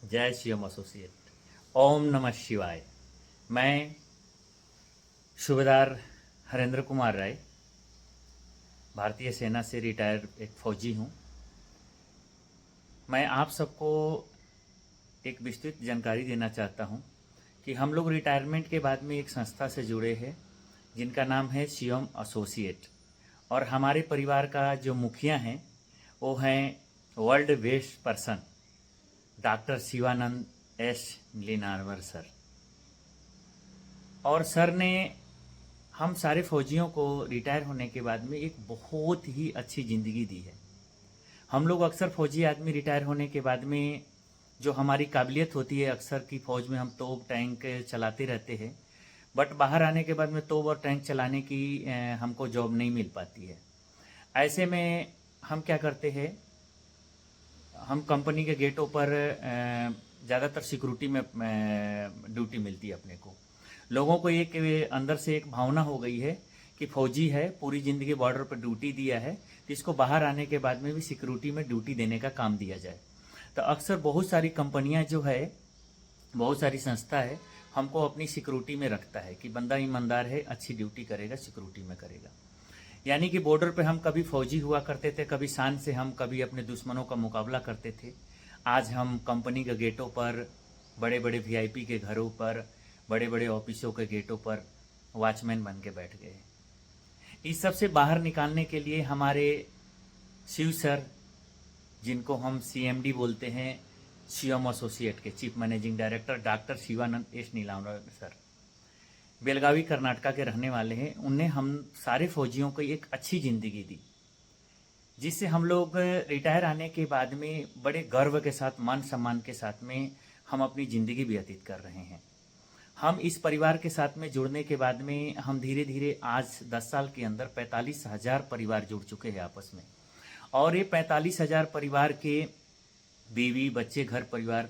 जय श्रीम एसोसिएट। ओम नमः शिवाय। मैं सूबेदार हरेंद्र कुमार राय भारतीय सेना से रिटायर एक फौजी हूँ। मैं आप सबको एक विस्तृत जानकारी देना चाहता हूँ कि हम लोग रिटायरमेंट के बाद में एक संस्था से जुड़े हैं जिनका नाम है शिवम एसोसिएट। और हमारे परिवार का जो मुखिया हैं वो हैं world best person doctor Shivanand S Neelanavar sir. और सर ने हम सारे फौजियों को रिटायर होने के बाद में एक बहुत ही अच्छी ज़िंदगी दी है। हम लोग अक्सर फौजी आदमी रिटायर होने के बाद में जो हमारी काबिलियत होती है, अक्सर की फ़ौज में हम तोप टैंक चलाते रहते हैं, बट बाहर आने के बाद में तोप और टैंक चलाने की हमको जॉब नहीं मिल पाती है। ऐसे में हम क्या करते हैं, हम कंपनी के गेटों पर ज़्यादातर सिक्योरिटी में ड्यूटी मिलती है अपने को। लोगों को एक अंदर से एक भावना हो गई है कि फौजी है, पूरी ज़िंदगी बॉर्डर पर ड्यूटी दिया है, तो इसको बाहर आने के बाद में भी सिक्योरिटी में ड्यूटी देने का काम दिया जाए। तो अक्सर बहुत सारी कंपनियां जो है, बहुत सारी संस्था है, हमको अपनी सिक्योरिटी में रखता है कि बंदा ईमानदार है, अच्छी ड्यूटी करेगा, सिक्योरिटी में करेगा। यानी कि बॉर्डर पे हम कभी फौजी हुआ करते थे, कभी शान से हम कभी अपने दुश्मनों का मुकाबला करते थे। आज हम कंपनी के गेटों पर, बड़े बड़े वीआईपी के घरों पर, बड़े बड़े ऑफिसों के गेटों पर वॉचमैन बन के बैठ गए। इस सब से बाहर निकालने के लिए हमारे शिव सर, जिनको हम सीएमडी बोलते हैं, शिवम एसोसिएट के chief managing director doctor Shivanand S Neelanavar sir, Belagavi Karnataka के रहने वाले हैं। उनने हम सारे फौजियों को एक अच्छी ज़िंदगी दी, जिससे हम लोग रिटायर आने के बाद में बड़े गर्व के साथ, मान सम्मान के साथ में हम अपनी ज़िंदगी व्यतीत कर रहे हैं। हम इस परिवार के साथ में जुड़ने के बाद में हम धीरे धीरे आज 10 साल के अंदर 45,000 परिवार जुड़ चुके हैं आपस में। और ये 45,000 परिवार के बीवी बच्चे, घर परिवार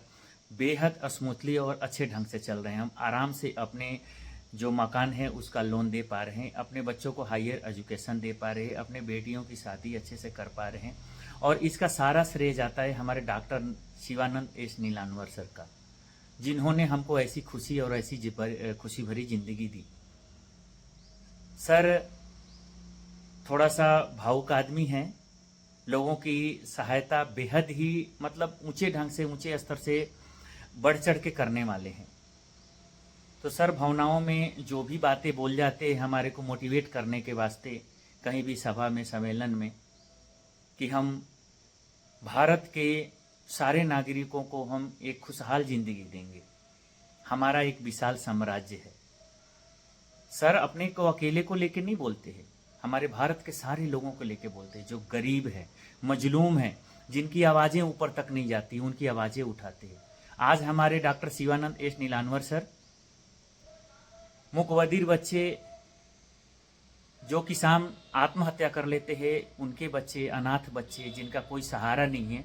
बेहद स्मूथली और अच्छे ढंग से चल रहे हैं। हम आराम से अपने जो मकान है उसका लोन दे पा रहे हैं, अपने बच्चों को हायर एजुकेशन दे पा रहे हैं, अपने बेटियों की शादी अच्छे से कर पा रहे हैं। और इसका सारा श्रेय जाता है हमारे doctor Shivanand S Neelanavar sir का, जिन्होंने हमको ऐसी खुशी और ऐसी खुशी भरी जिंदगी दी। सर थोड़ा सा भावुक आदमी हैं, लोगों की सहायता बेहद ही मतलब ऊंचे ढंग से, ऊंचे स्तर से बढ़ चढ़ के करने वाले हैं। तो सर भावनाओं में जो भी बातें बोल जाते हैं हमारे को मोटिवेट करने के वास्ते, कहीं भी सभा में, सम्मेलन में, कि हम भारत के सारे नागरिकों को हम एक खुशहाल जिंदगी देंगे, हमारा एक विशाल साम्राज्य है। सर अपने को अकेले को लेके नहीं बोलते हैं, हमारे भारत के सारे लोगों को लेके बोलते हैं, जो गरीब है, मजलूम है, जिनकी आवाज़ें ऊपर तक नहीं जाती, उनकी आवाज़ें उठाते हैं। आज हमारे doctor Shivanand S Neelanavar sir, मुकबधिर बच्चे जो किसान आत्महत्या कर लेते हैं, उनके बच्चे, अनाथ बच्चे जिनका कोई सहारा नहीं है,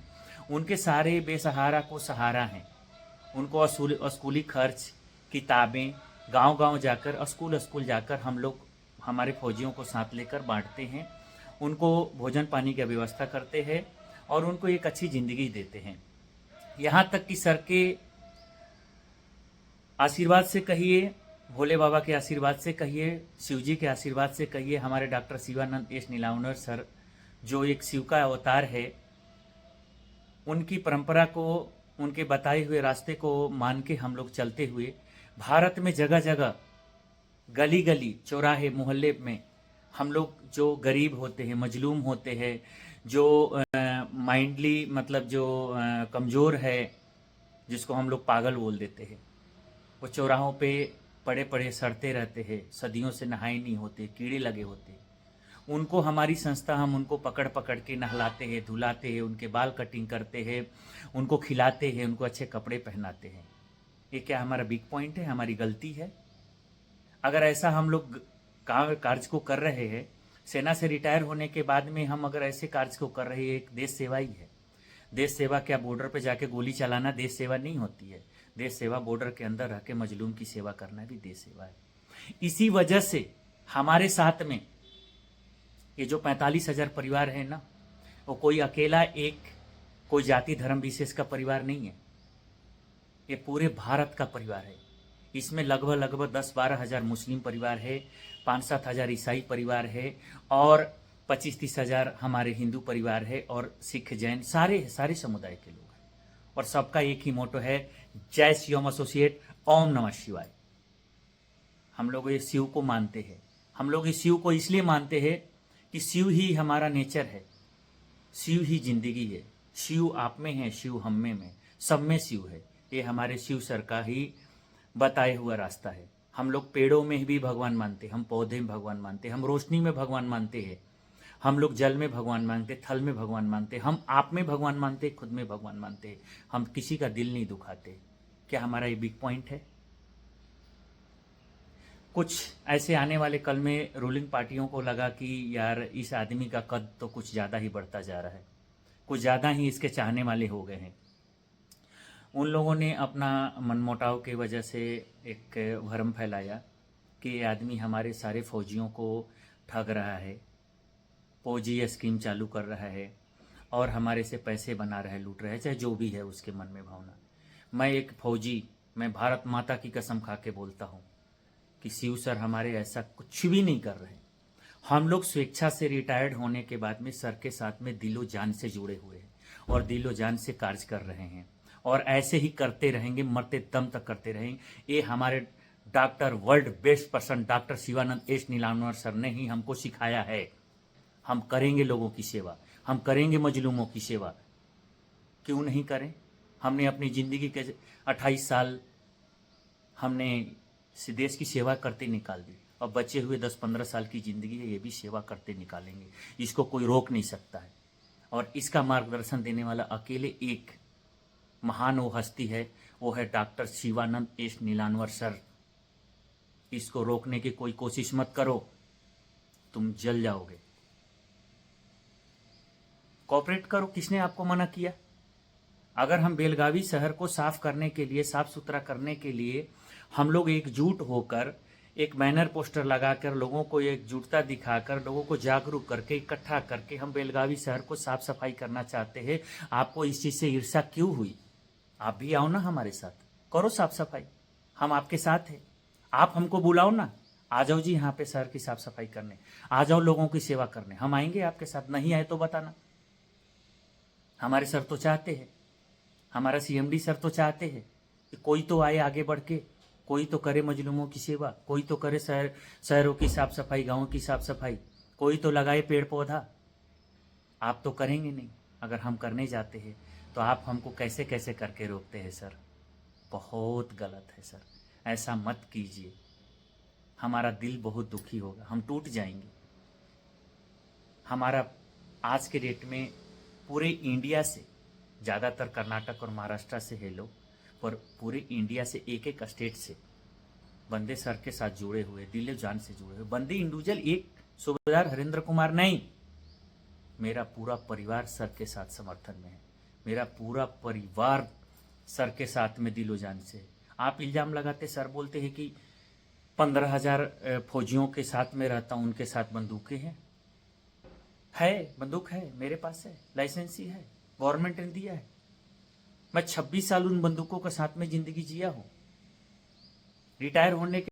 उनके सारे बेसहारा को सहारा हैं। उनको स्कूली खर्च, किताबें, गांव-गांव जाकर, स्कूल स्कूल जाकर हम लोग हमारे फौजियों को साथ लेकर बांटते हैं, उनको भोजन पानी की व्यवस्था करते हैं और उनको एक अच्छी ज़िंदगी देते हैं। यहाँ तक कि सर के आशीर्वाद से कहिए, भोले बाबा के आशीर्वाद से कहिए, शिव जी के आशीर्वाद से कहिए, हमारे doctor Shivanand S Neelanavar sir जो एक शिव का अवतार है, उनकी परंपरा को, उनके बताए हुए रास्ते को मान के हम लोग चलते हुए भारत में जगह जगह, गली गली, चौराहे, मोहल्ले में हम लोग जो गरीब होते हैं, मजलूम होते हैं, जो माइंडली मतलब जो कमज़ोर है, जिसको हम लोग पागल बोल देते हैं, वो चौराहों पे पड़े पड़े सड़ते रहते हैं, सदियों से नहाए नहीं होते, कीड़े लगे होते, उनको हमारी संस्था, हम उनको पकड़ पकड़ के नहलाते हैं, धुलाते हैं, उनके बाल कटिंग करते हैं, उनको खिलाते हैं, उनको अच्छे कपड़े पहनाते हैं। ये क्या हमारा वीक पॉइंट है, हमारी गलती है? अगर ऐसा हम लोग कार्य को कर रहे हैं, सेना से रिटायर होने के बाद में हम अगर ऐसे कार्य को कर रहे हैं, एक देश सेवा ही है। देश सेवा क्या बॉर्डर पे जाके गोली चलाना देश सेवा नहीं होती है। देश सेवा बॉर्डर के अंदर रह के मजलूम की सेवा करना भी देश सेवा है। इसी वजह से हमारे साथ में ये जो 45,000 परिवार है ना, वो कोई अकेला एक कोई जाति धर्म विशेष का परिवार नहीं है। ये पूरे भारत का परिवार है। इसमें लगभग लगभग 10-12 हज़ार मुस्लिम परिवार है, 5-7 हज़ार ईसाई परिवार है और 25-30 हज़ार हमारे हिंदू परिवार है और सिख जैन सारे सारे समुदाय के लोग हैं। और सबका एक ही मोटो है, जय शिवम एसोसिएट, ओम नमः शिवाय। हम लोग ये शिव को मानते हैं। हम लोग इस शिव को इसलिए मानते हैं कि शिव ही हमारा नेचर है, शिव ही जिंदगी है। शिव आप में है, शिव हम में, सब में शिव है। ये हमारे शिव सर का ही बताए हुआ रास्ता है। हम लोग पेड़ों में भी भगवान मानते, हम पौधे में भगवान मानते, हम रोशनी में भगवान मानते हैं, हम लोग जल में भगवान मानते, थल में भगवान मानते, हम आप में भगवान मानते, खुद में भगवान मानते। हम किसी का दिल नहीं दुखाते। क्या हमारा ये बिग पॉइंट है? कुछ ऐसे आने वाले कल में रूलिंग पार्टियों को लगा कि यार इस आदमी का कद तो कुछ ज़्यादा ही बढ़ता जा रहा है, कुछ ज़्यादा ही इसके चाहने वाले हो गए हैं। उन लोगों ने अपना मनमुटाव की वजह से एक भ्रम फैलाया कि ये आदमी हमारे सारे फौजियों को ठग रहा है, फौजी स्कीम चालू कर रहा है और हमारे से पैसे बना रहा है, लूट रहा है, चाहे जो भी है उसके मन में भावना। मैं एक फौजी, मैं भारत माता की कसम खा के बोलता हूँ कि शिव सर हमारे ऐसा कुछ भी नहीं कर रहे। हम लोग स्वेच्छा से रिटायर्ड होने के बाद में सर के साथ में दिलो जान से जुड़े हुए हैं और दिलो जान से कार्य कर रहे हैं और ऐसे ही करते रहेंगे, मरते दम तक करते रहेंगे। ये हमारे doctor, world best person doctor Shivanand S Neelanavar sir ने ही हमको सिखाया है। हम करेंगे लोगों की सेवा, हम करेंगे मजलूमों की सेवा, क्यों नहीं करें? हमने अपनी ज़िंदगी के 28 साल हमने देश की सेवा करते निकाल दी और बचे हुए 10-15 साल की ज़िंदगी है, ये भी सेवा करते निकालेंगे। इसको कोई रोक नहीं सकता है। और इसका मार्गदर्शन देने वाला अकेले एक महान वो हस्ती है, वो है doctor Shivanand S Neelanavar sir. इसको रोकने की कोई कोशिश मत करो, तुम जल जाओगे। कोऑपरेट करो, किसने आपको मना किया? अगर हम बेलगावी शहर को साफ करने के लिए, साफ सुथरा करने के लिए हम लोग एकजुट होकर एक बैनर पोस्टर लगाकर लोगों को एकजुटता दिखाकर लोगों को जागरूक करके इकट्ठा करके हम बेलगावी शहर को साफ सफाई करना चाहते हैं, आपको इस चीज़ से ईर्ष्या क्यों हुई? आप भी आओ ना हमारे साथ, करो साफ सफाई, हम आपके साथ हैं। आप हमको बुलाओ ना, आ जाओ जी यहाँ पे शहर की साफ सफाई करने, आ जाओ लोगों की सेवा करने, हम आएंगे आपके साथ। नहीं आए तो बताना। हमारे सर तो चाहते हैं, हमारा सीएमडी सर तो चाहते हैं कि कोई तो आए आगे बढ़ के, कोई तो करे मजलूमों की सेवा, कोई तो करे शहरों की साफ सफाई, गाँव की साफ सफाई, कोई तो लगाए पेड़ पौधा। आप तो करेंगे नहीं। अगर हम करने जाते हैं तो आप हमको कैसे कैसे करके रोकते हैं सर? बहुत गलत है सर, ऐसा मत कीजिए। हमारा दिल बहुत दुखी होगा, हम टूट जाएंगे। हमारा आज के डेट में पूरे इंडिया से, ज़्यादातर कर्नाटक और महाराष्ट्र से है लोग, पर पूरे इंडिया से एक एक स्टेट से बंदे सर के साथ जुड़े हुए, दिल जान से जुड़े हुए बंदे। इंडिविजुअल एक सूबेदार हरेंद्र कुमार नहीं, मेरा पूरा परिवार सर के साथ समर्थन में है। मेरा पूरा परिवार सर के साथ में दिलो जान से है। आप इल्ज़ाम लगाते, सर बोलते हैं कि 15,000 फौजियों के साथ में रहता हूँ, उनके साथ बंदूकें हैं। है, बंदूक है, मेरे पास है, लाइसेंस ही है, गवर्नमेंट ने दिया है। मैं 26 साल उन बंदूकों के साथ में ज़िंदगी जिया हूँ। रिटायर होने के